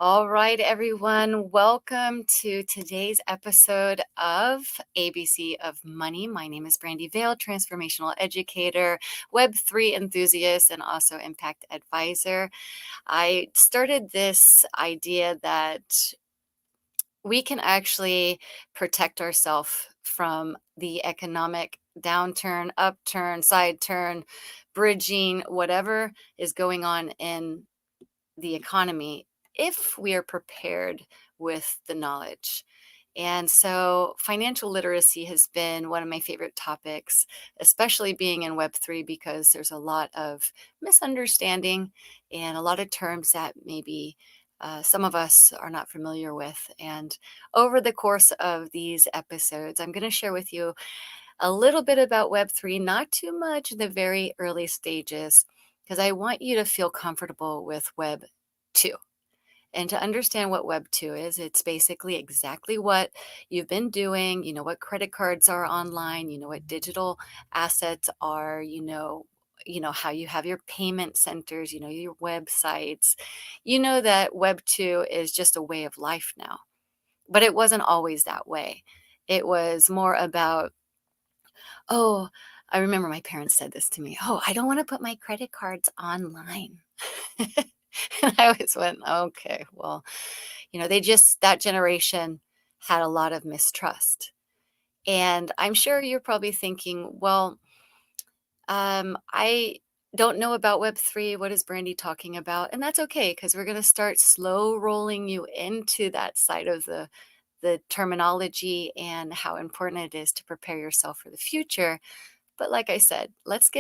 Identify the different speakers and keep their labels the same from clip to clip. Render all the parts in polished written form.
Speaker 1: All right, everyone. Welcome to today's episode of ABC of Money. My name is Brandi Vale, transformational educator, Web3 enthusiast, and also impact advisor. I started this idea that we can actually protect ourselves from the economic downturn, upturn, side turn, bridging, whatever is going on in the economy if we are prepared with the knowledge. And so financial literacy has been one of my favorite topics, especially being in Web3, because there's a lot of misunderstanding and a lot of terms that maybe some of us are not familiar with. And over the course of these episodes, I'm going to share with you a little bit about Web3, not too much in the very early stages, because I want you to feel comfortable with Web 2. And to understand what Web 2 is, it's basically exactly what you've been doing. You know what credit cards are online, you know what digital assets are, how you have your payment centers, you know your websites. You know that Web 2 is just a way of life now. But it wasn't always that way. It was more about, oh, I remember my parents said this to me, oh, I don't want to put my credit cards online. And I always went, okay, well, that generation had a lot of mistrust. And I'm sure you're probably thinking, well, I don't know about Web3. What is Brandi talking about? And that's okay, because we're going to start slow rolling you into that side of the terminology and how important it is to prepare yourself for the future. But like I said, let's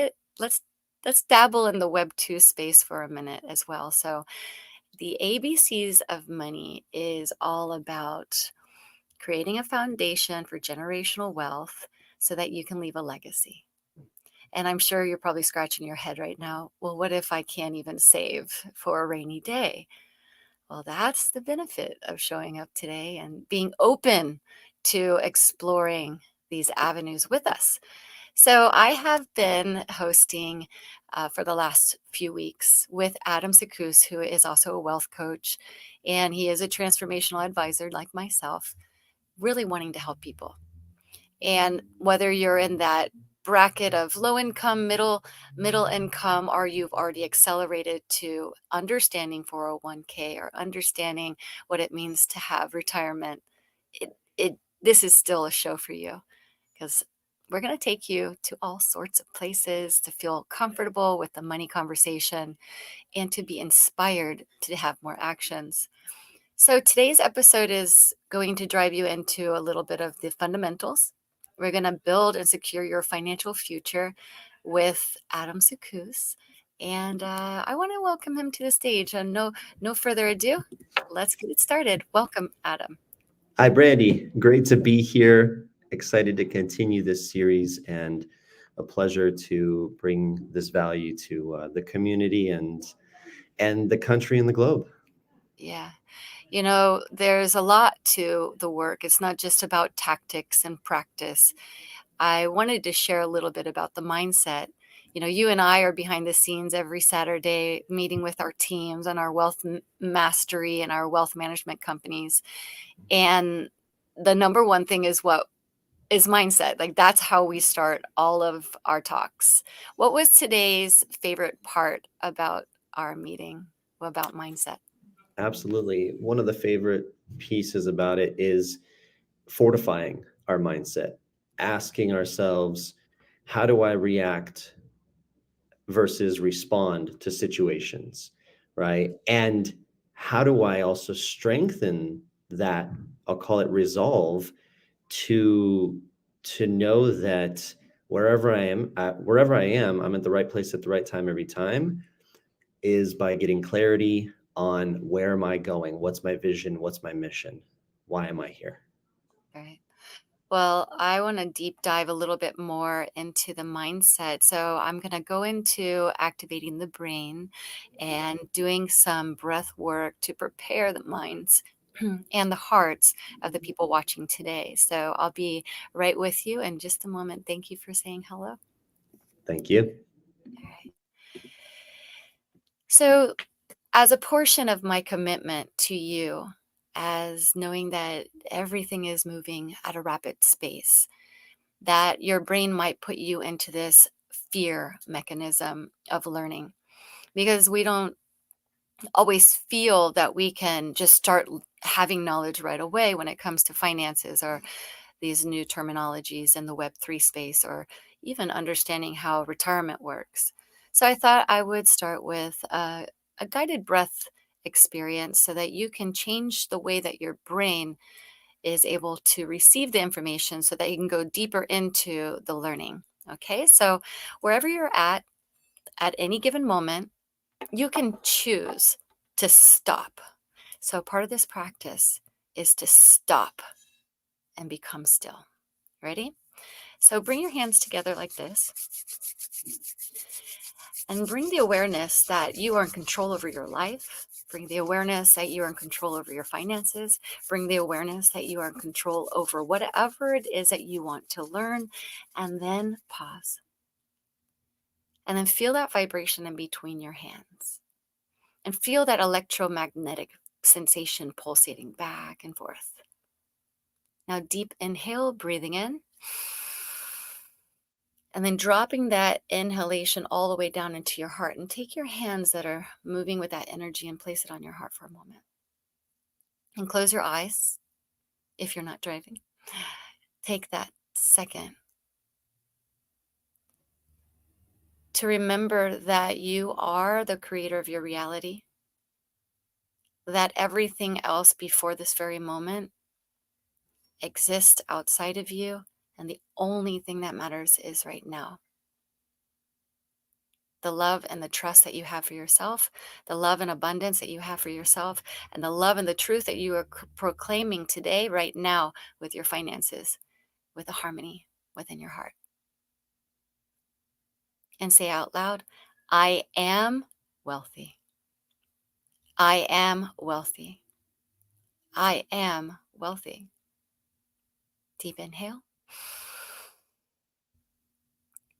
Speaker 1: dabble in the Web 2 space for a minute as well. So the ABCs of money is all about creating a foundation for generational wealth so that you can leave a legacy. And I'm sure you're probably scratching your head right now. Well, what if I can't even save for a rainy day? Well, that's the benefit of showing up today and being open to exploring these avenues with us. So I have been hosting for the last few weeks with Adam Secousse, who is also a wealth coach, and he is a transformational advisor like myself, really wanting to help people. And whether you're in that bracket of low income, middle income, or you've already accelerated to understanding 401k or understanding what it means to have retirement, this is still a show for you, because we're going to take you to all sorts of places to feel comfortable with the money conversation and to be inspired to have more actions. So today's episode is going to drive you into a little bit of the fundamentals. We're going to build and secure your financial future with Adam Secousse. And I want to welcome him to the stage. And no further ado, let's get it started. Welcome, Adam.
Speaker 2: Hi, Brandi. Great to be here. Excited to continue this series and a pleasure to bring this value to the community and the country and the globe.
Speaker 1: Yeah. There's a lot to the work. It's not just about tactics and practice. I wanted to share a little bit about the mindset. You and I are behind the scenes every Saturday meeting with our teams and our wealth mastery and our wealth management companies. And the number one thing is what is mindset. Like, that's how we start all of our talks. What was today's favorite part about our meeting about mindset?
Speaker 2: Absolutely. One of the favorite pieces about it is fortifying our mindset, asking ourselves, how do I react versus respond to situations, right? And how do I also strengthen that, I'll call it resolve, to know that wherever I am, I'm at the right place at the right time every time, is by getting clarity on where am I going, what's my vision, what's my mission, why am I here?
Speaker 1: Right. Well, I want to deep dive a little bit more into the mindset. So I'm going to go into activating the brain and doing some breath work to prepare the minds and the hearts of the people watching today. So I'll be right with you in just a moment. Thank you for saying hello.
Speaker 2: Thank you.
Speaker 1: All right. So as a portion of my commitment to you, as knowing that everything is moving at a rapid pace, that your brain might put you into this fear mechanism of learning, because we don't always feel that we can just start having knowledge right away when it comes to finances or these new terminologies in the Web3 space, or even understanding how retirement works. So I thought I would start with a guided breath experience so that you can change the way that your brain is able to receive the information so that you can go deeper into the learning. Okay, so wherever you're at any given moment, you can choose to stop. So part of this practice is to stop and become still. Ready? So bring your hands together like this and bring the awareness that you are in control over your life. Bring the awareness that you are in control over your finances. Bring the awareness that you are in control over whatever it is that you want to learn. And then pause. And then feel that vibration in between your hands. And feel that electromagnetic sensation pulsating back and forth. Now, deep inhale, breathing in. And then dropping that inhalation all the way down into your heart, and take your hands that are moving with that energy and place it on your heart for a moment. And close your eyes if you're not driving. Take that second to remember that you are the creator of your reality, that everything else before this very moment exists outside of you, and the only thing that matters is right now. The love and the trust that you have for yourself, the love and abundance that you have for yourself, and the love and the truth that you are proclaiming today, right now, with your finances, with the harmony within your heart. And say out loud, I am wealthy. I am wealthy. I am wealthy. Deep inhale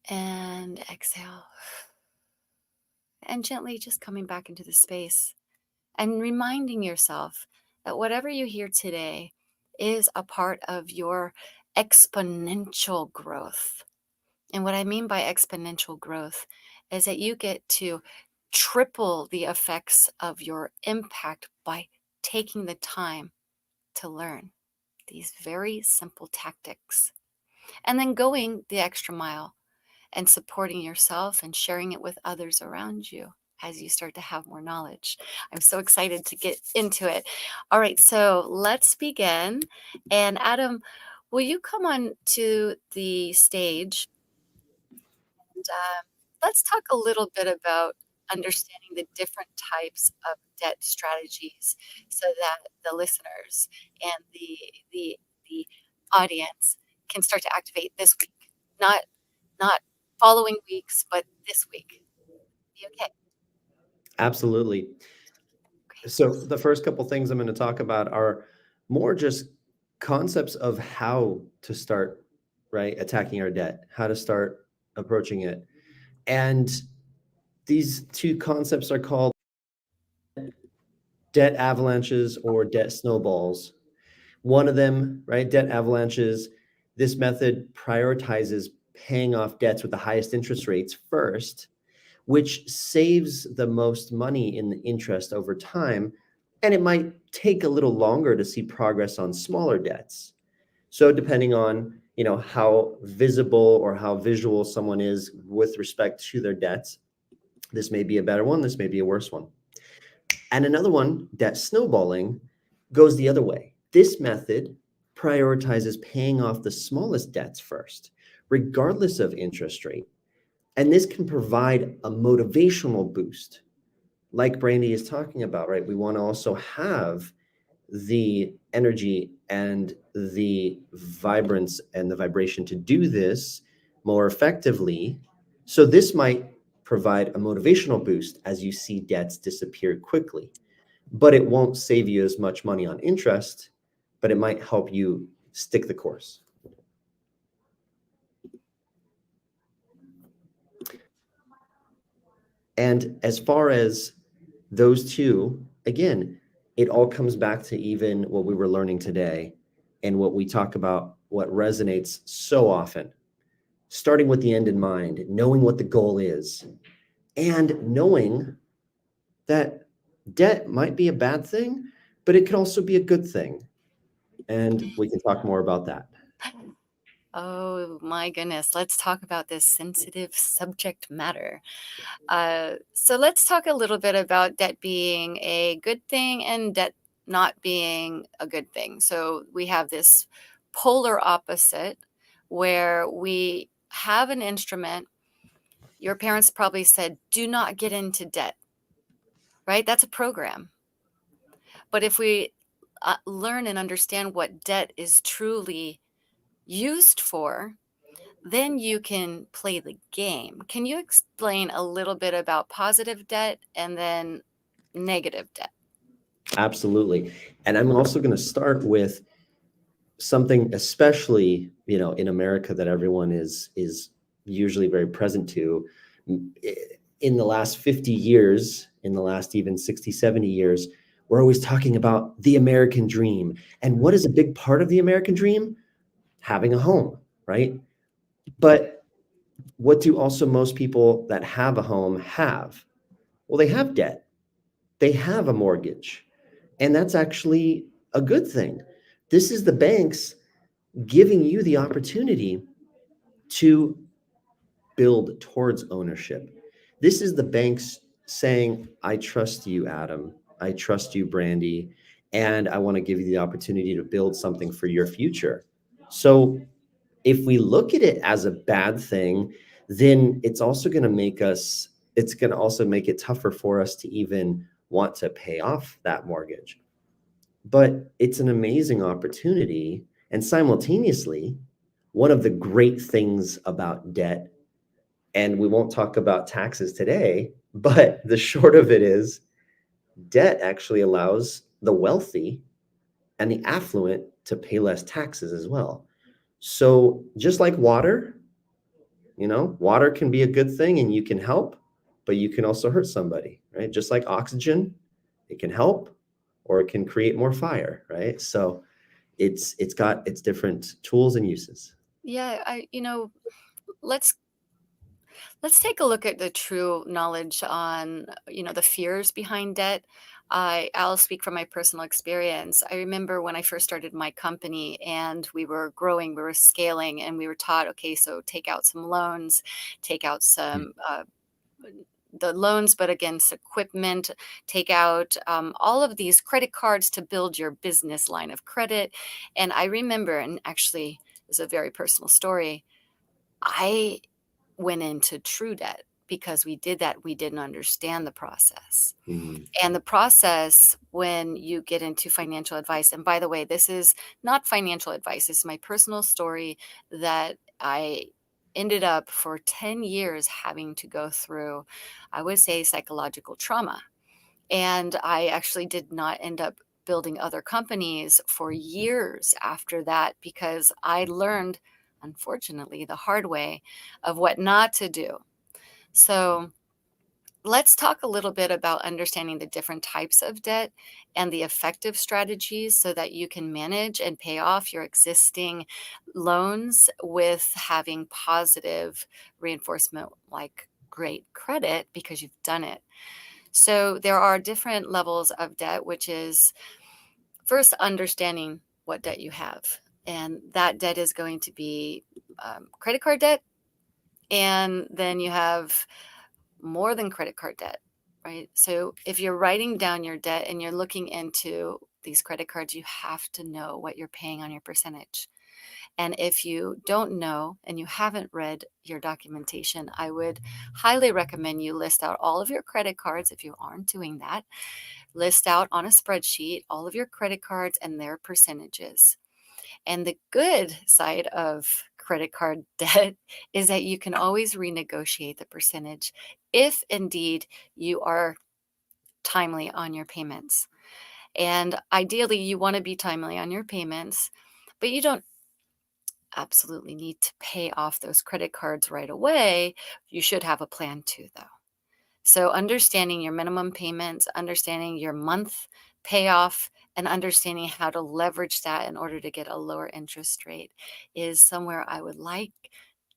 Speaker 1: and exhale. And gently just coming back into the space and reminding yourself that whatever you hear today is a part of your exponential growth. And what I mean by exponential growth is that you get to triple the effects of your impact by taking the time to learn these very simple tactics and then going the extra mile and supporting yourself and sharing it with others around you as you start to have more knowledge. I'm so excited to get into it. All right, so let's begin. And Adam, will you come on to the stage? And let's talk a little bit about understanding the different types of debt strategies so that the listeners and the audience can start to activate this week. Not following weeks, but this week. Be okay.
Speaker 2: Absolutely.
Speaker 1: Okay.
Speaker 2: So the first couple things I'm going to talk about are more just concepts of how to start, right, attacking our debt, how to start approaching it. And these two concepts are called debt avalanches or debt snowballs. One of them, right, debt avalanches, this method prioritizes paying off debts with the highest interest rates first, which saves the most money in the interest over time. And it might take a little longer to see progress on smaller debts. So depending on, how visible or how visual someone is with respect to their debts, this may be a better one, this may be a worse one. And another one, debt snowballing, goes the other way. This method prioritizes paying off the smallest debts first, regardless of interest rate. And this can provide a motivational boost. Like Brandi is talking about, right? We want to also have the energy and the vibrance and the vibration to do this more effectively. So this might provide a motivational boost as you see debts disappear quickly, but it won't save you as much money on interest, but it might help you stick the course. And as far as those two, again, it all comes back to even what we were learning today and what we talk about, what resonates so often, starting with the end in mind, knowing what the goal is, and knowing that debt might be a bad thing, but it could also be a good thing. And we can talk more about that.
Speaker 1: Oh my goodness, let's talk about this sensitive subject matter. So let's talk a little bit about debt being a good thing and debt not being a good thing. So we have this polar opposite where we have an instrument. Your parents probably said, do not get into debt, right? That's a program. But if we learn and understand what debt is truly used for, then you can play the game. Can you explain a little bit about positive debt and then negative debt?
Speaker 2: Absolutely. And I'm also going to start with something, especially, in America, that everyone is usually very present to. In the last 50 years, in the last even 60, 70 years, we're always talking about the American dream. And what is a big part of the American dream? Having a home, right? But what do also most people that have a home have? Well, they have debt. They have a mortgage. And that's actually a good thing. This is the banks giving you the opportunity to build towards ownership. This is the banks saying, I trust you, Adam. I trust you, Brandi. And I want to give you the opportunity to build something for your future. So if we look at it as a bad thing, then it's going to also make it tougher for us to even want to pay off that mortgage. But it's an amazing opportunity. And simultaneously, one of the great things about debt, and we won't talk about taxes today, but the short of it is debt actually allows the wealthy and the affluent to pay less taxes as well. So just like water, water can be a good thing and you can help, but you can also hurt somebody, right? Just like oxygen, it can help or it can create more fire, right? So it's got its different tools and uses.
Speaker 1: Yeah, let's let's take a look at the true knowledge on, the fears behind debt. I'll speak from my personal experience. I remember when I first started my company and we were growing, we were scaling, and we were taught, okay, so take out some loans, take out some the loans, but against equipment, take out all of these credit cards to build your business line of credit. And I remember, and actually, it's a very personal story. I went into true debt because we did that. We didn't understand the process.
Speaker 2: Mhm.
Speaker 1: And the process when you get into financial advice, and by the way, this is not financial advice, this is my personal story that I ended up for 10 years having to go through, I would say, psychological trauma. And I actually did not end up building other companies for years after that because I learned, unfortunately, the hard way of what not to do. So let's talk a little bit about understanding the different types of debt and the effective strategies so that you can manage and pay off your existing loans with having positive reinforcement like great credit because you've done it. So there are different levels of debt, which is first understanding what debt you have. And that debt is going to be credit card debt. And then you have more than credit card debt, right? So if you're writing down your debt and you're looking into these credit cards, you have to know what you're paying on your percentage. And if you don't know and you haven't read your documentation, I would highly recommend you list out all of your credit cards if you aren't doing that. List out on a spreadsheet all of your credit cards and their percentages. And the good side of credit card debt is that you can always renegotiate the percentage if indeed you are timely on your payments. And ideally, you want to be timely on your payments, but you don't absolutely need to pay off those credit cards right away. You should have a plan too, though. So understanding your minimum payments, understanding your month payoff, and understanding how to leverage that in order to get a lower interest rate is somewhere I would like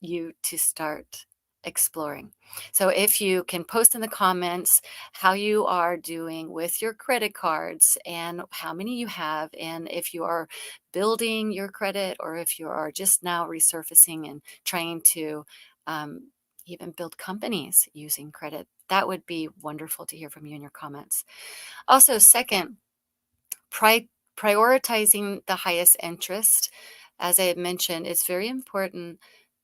Speaker 1: you to start exploring. So if you can post in the comments how you are doing with your credit cards and how many you have, and if you are building your credit or if you are just now resurfacing and trying to um, even build companies using credit, that would be wonderful to hear from you in your comments. Also, second, pri- prioritizing the highest interest. As I had mentioned, it's very important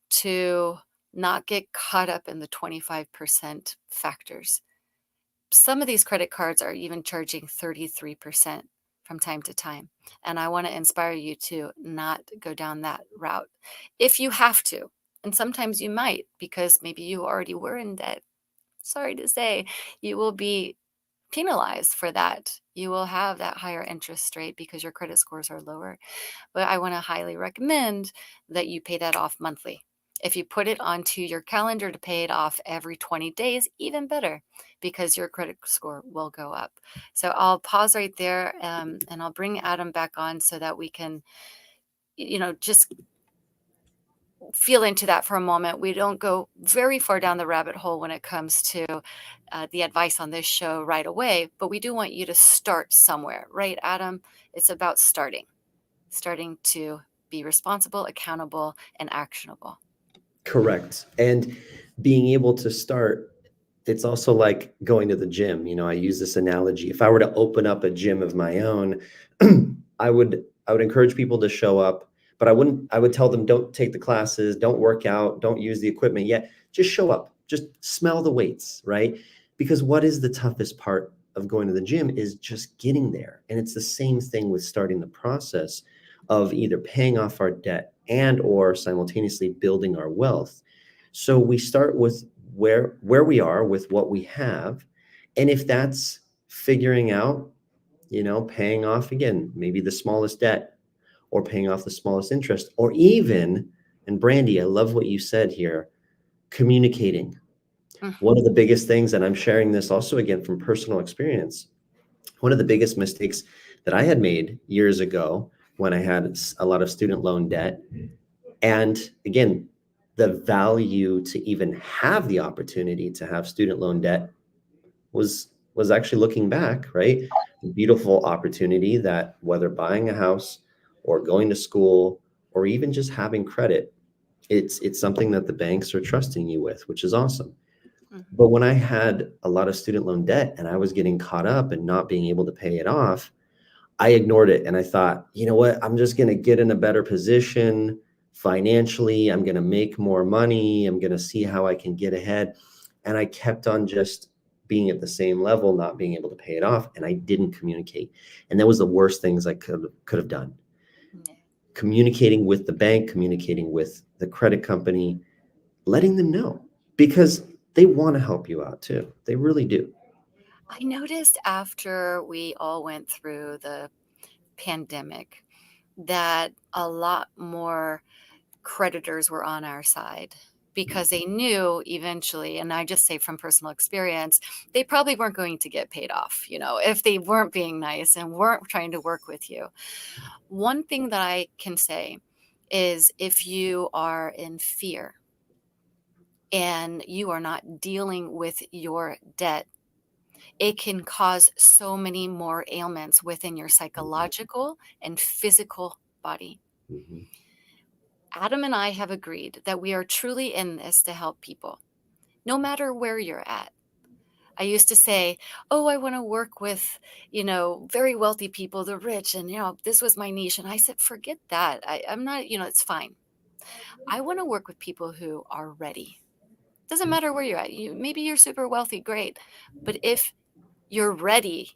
Speaker 1: to not get caught up in the 25% factors. Some of these credit cards are even charging 33% from time to time. And I want to inspire you to not go down that route if you have to. And sometimes you might because maybe you already were in debt. Sorry to say, you will be penalized for that. You will have that higher interest rate because your credit scores are lower. But I want to highly recommend that you pay that off monthly. If you put it onto your calendar to pay it off every 20 days, even better, because your credit score will go up. So I'll pause right there, and I'll bring Adam back on so that we can, just feel into that for a moment. We don't go very far down the rabbit hole when it comes to the advice on this show right away, but we do want you to start somewhere, right, Adam? It's about starting to be responsible, accountable, and actionable.
Speaker 2: Correct. And being able to start, it's also like going to the gym. I use this analogy. If I were to open up a gym of my own, I would encourage people to show up, but I would tell them don't take the classes, don't work out, don't use the equipment yet. Just show up. Just smell the weights, right? Because what is the toughest part of going to the gym is just getting there. And it's the same thing with starting the process of either paying off our debt and or simultaneously building our wealth. So we start with where we are with what we have. And if that's figuring out, paying off again, maybe the smallest debt or paying off the smallest interest, or even, and Brandi, I love what you said here, communicating. One of
Speaker 1: Mhm.
Speaker 2: the biggest things, and I'm sharing this also again from personal experience, one of the biggest mistakes that I had made years ago when I had a lot of student loan debt. And again, the value to even have the opportunity to have student loan debt was actually looking back, right? A beautiful opportunity that whether buying a house or going to school or even just having credit, it's something that the banks are trusting you with, which is awesome.
Speaker 1: Mhm.
Speaker 2: But when I had a lot of student loan debt and I was getting caught up and not being able to pay it off, I ignored it and I thought, you know what? I'm just going to get in a better position financially. I'm going to make more money. I'm going to see how I can get ahead. And I kept on just being at the same level, not being able to pay it off. And I didn't communicate. And that was the worst things I could have done.
Speaker 1: Yeah.
Speaker 2: Communicating with the bank, communicating with the credit company, letting them know because they want to help you out too. They really do.
Speaker 1: I noticed after we all went through the pandemic that a lot more creditors were on our side because they knew eventually, and I just say from personal experience, they probably weren't going to get paid off, if they weren't being nice and weren't trying to work with you. One thing that I can say is if you are in fear and you are not dealing with your debt, it can cause so many more ailments within your psychological and physical body.
Speaker 2: Mhm.
Speaker 1: Adam and I have agreed that we are truly in this to help people, no matter where you're at. I used to say, "Oh, I want to work with, very wealthy people, the rich, and this was my niche." And I said, "Forget that. I'm not, it's fine. I want to work with people who are ready. Doesn't matter where you're at. Maybe you're super wealthy, great, but if you're ready,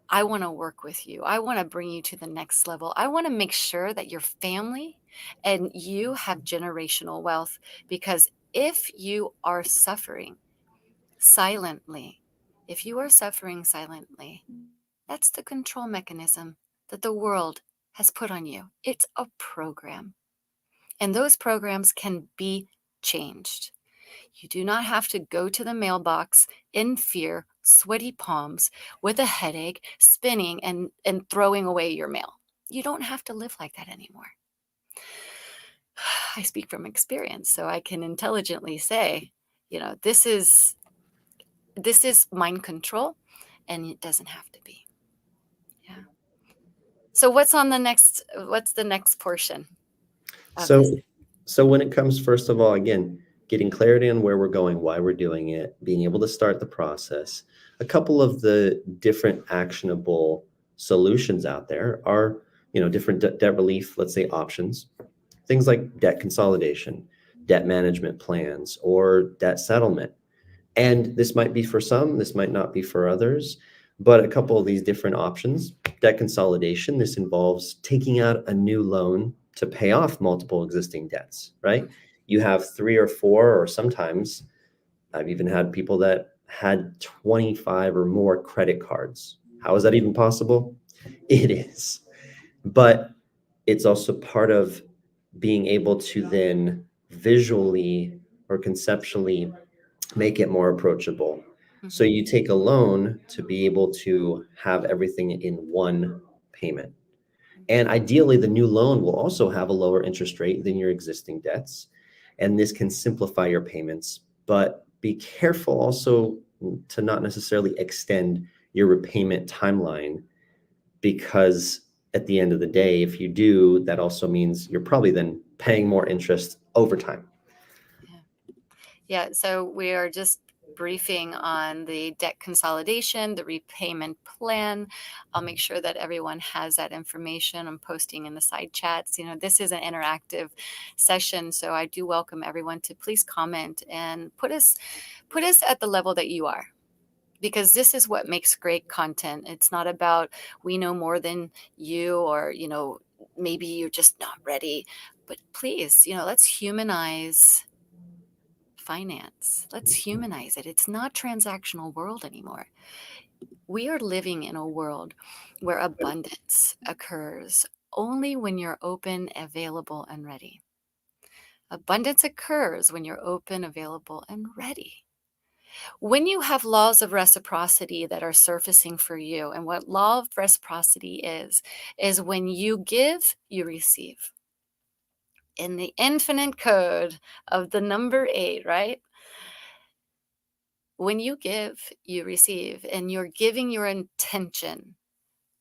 Speaker 1: I want to work with you. I want to bring you to the next level. I want to make sure that your family and you have generational wealth because if you are suffering silently, if you are suffering silently, that's the control mechanism that the world has put on you. It's a program, and those programs can be changed. You do not have to go to the mailbox in fear, sweaty palms, with a headache, spinning and throwing away your mail. You don't have to live like that anymore. I speak from experience, so I can intelligently say, this is mind control, and it doesn't have to be. Yeah. So what's the next portion of this?
Speaker 2: So when it comes, first of all, again, getting clarity on where we're going, why we're doing it, being able to start the process. A couple of the different actionable solutions out there are, different debt relief, let's say options, things like debt consolidation, debt management plans, or debt settlement. And this might be for some, this might not be for others, but a couple of these different options. Debt consolidation, this involves taking out a new loan to pay off multiple existing debts, right? You have 3 or 4, or sometimes I've even had people that had 25 or more credit cards. How is that even possible? It is. But it's also part of being able to then visually or conceptually make it more approachable. So
Speaker 1: Mhm.
Speaker 2: you take a loan to be able to have everything in one payment. And ideally, the new loan will also have a lower interest rate than your existing debts. And this can simplify your payments, but be careful also to not necessarily extend your repayment timeline, because at the end of the day, if you do, that also means you're probably then paying more interest over time.
Speaker 1: Yeah. Yeah, so we are just briefing on the debt consolidation, the repayment plan. I'll make sure that everyone has that information. I'm posting in the side chats. This is an interactive session, so I do welcome everyone to please comment and put us at the level that you are. Because this is what makes great content. It's not about we know more than you, or maybe you're just not ready. But please, let's humanize finance. Let's humanize it. It's not transactional world anymore. We are living in a world where abundance occurs only when you're open, available, and ready. Abundance occurs when you're open, available, and ready. When you have laws of reciprocity that are surfacing for you, and what law of reciprocity is when you give, you receive. In the infinite code of the number 8, right? When you give, you receive, and you're giving your intention.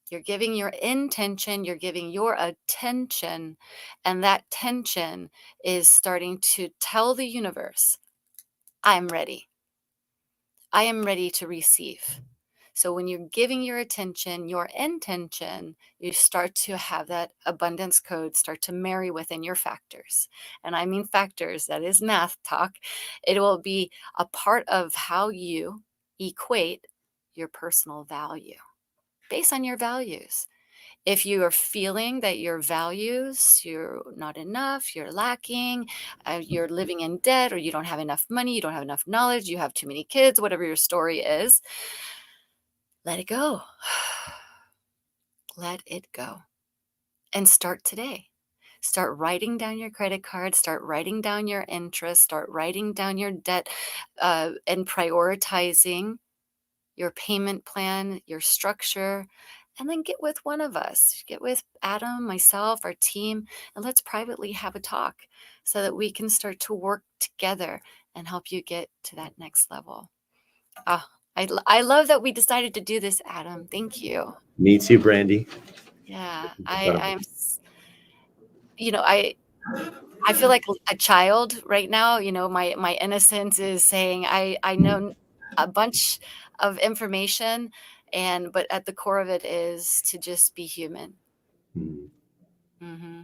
Speaker 1: You're giving your intention, you're giving your attention, and that tension is starting to tell the universe, I'm ready. I am ready to receive. So when you're giving your attention, your intention, you start to have that abundance code start to marry within your factors. And I mean factors, that is math talk. It will be a part of how you equate your personal value based on your values. If you are feeling that your values, you're not enough, you're lacking, you're living in debt, or you don't have enough money, you don't have enough knowledge, you have too many kids, whatever your story is, let it go. Let it go. And start today. Start writing down your credit card, start writing down your interest, start writing down your debt, and prioritizing your payment plan, your structure, and then get with one of us. Get with Adam, myself, our team, and let's privately have a talk so that we can start to work together and help you get to that next level. Ah, I love that we decided to do this, Adam. Thank you.
Speaker 2: Me too, Brandy.
Speaker 1: Yeah, I feel like a child right now. My innocence is saying I know a bunch of information, but at the core of it is to just be human.
Speaker 2: Hmm.
Speaker 1: Hmm.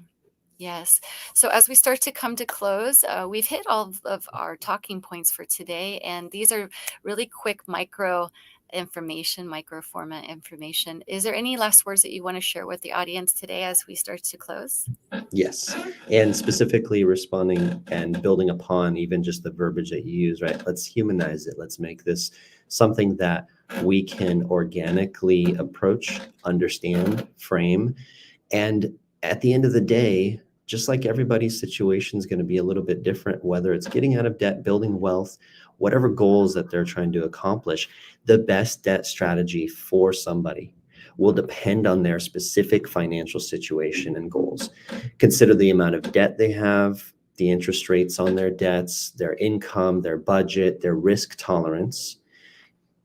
Speaker 1: Yes. So as we start to come to close, we've hit all of our talking points for today, and these are really quick micro information, micro format information. Is there any last words that you want to share with the audience today as we start to close?
Speaker 2: Yes. And specifically responding and building upon even just the verbiage that you use, right? Let's humanize it. Let's make this something that we can organically approach, understand, frame. And at the end of the day, just like everybody's situation is going to be a little bit different, whether it's getting out of debt, building wealth, whatever goals that they're trying to accomplish, the best debt strategy for somebody will depend on their specific financial situation and goals. Consider the amount of debt they have, the interest rates on their debts, their income, their budget, their risk tolerance.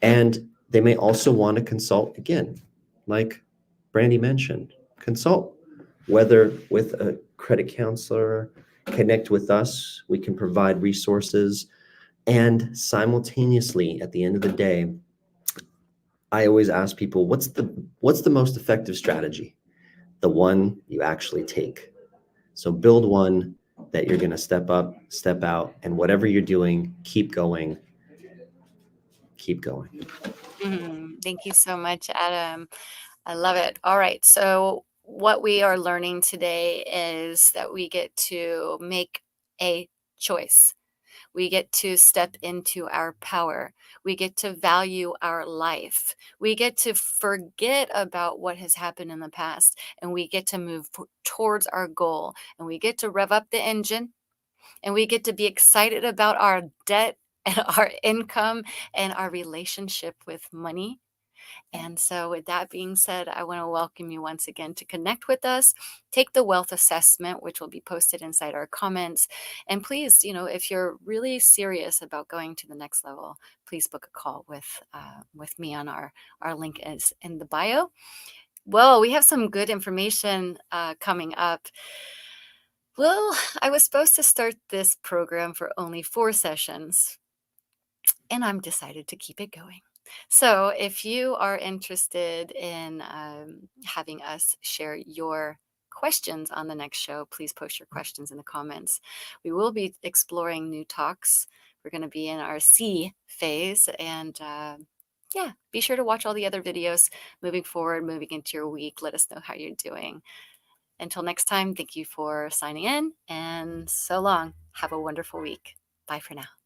Speaker 2: And they may also want to consult again, like Brandi mentioned, consult, whether with a credit counselor, connect with us. We can provide resources. And simultaneously, at the end of the day, I always ask people, what's the most effective strategy? The one you actually take. So build one that you're going to step up, step out, and whatever you're doing, keep going, keep going.
Speaker 1: Thank you so much, Adam. I love it. All right. So, what we are learning today is that we get to make a choice. We get to step into our power. We get to value our life. We get to forget about what has happened in the past and we get to move towards our goal. And we get to rev up the engine and we get to be excited about our debt and our income and our relationship with money. And so, with that being said, I want to welcome you once again to connect with us. Take the wealth assessment, which will be posted inside our comments. And please, if you're really serious about going to the next level, please book a call with me on our link is in the bio. Well, we have some good information coming up. Well, I was supposed to start this program for only 4 sessions, and I'm decided to keep it going. So, if you are interested in having us share your questions on the next show, please post your questions in the comments. We will be exploring new talks. We're going to be in our C phase, and yeah, be sure to watch all the other videos moving forward, moving into your week. Let us know how you're doing. Until next time, thank you for signing in, and so long. Have a wonderful week. Bye for now.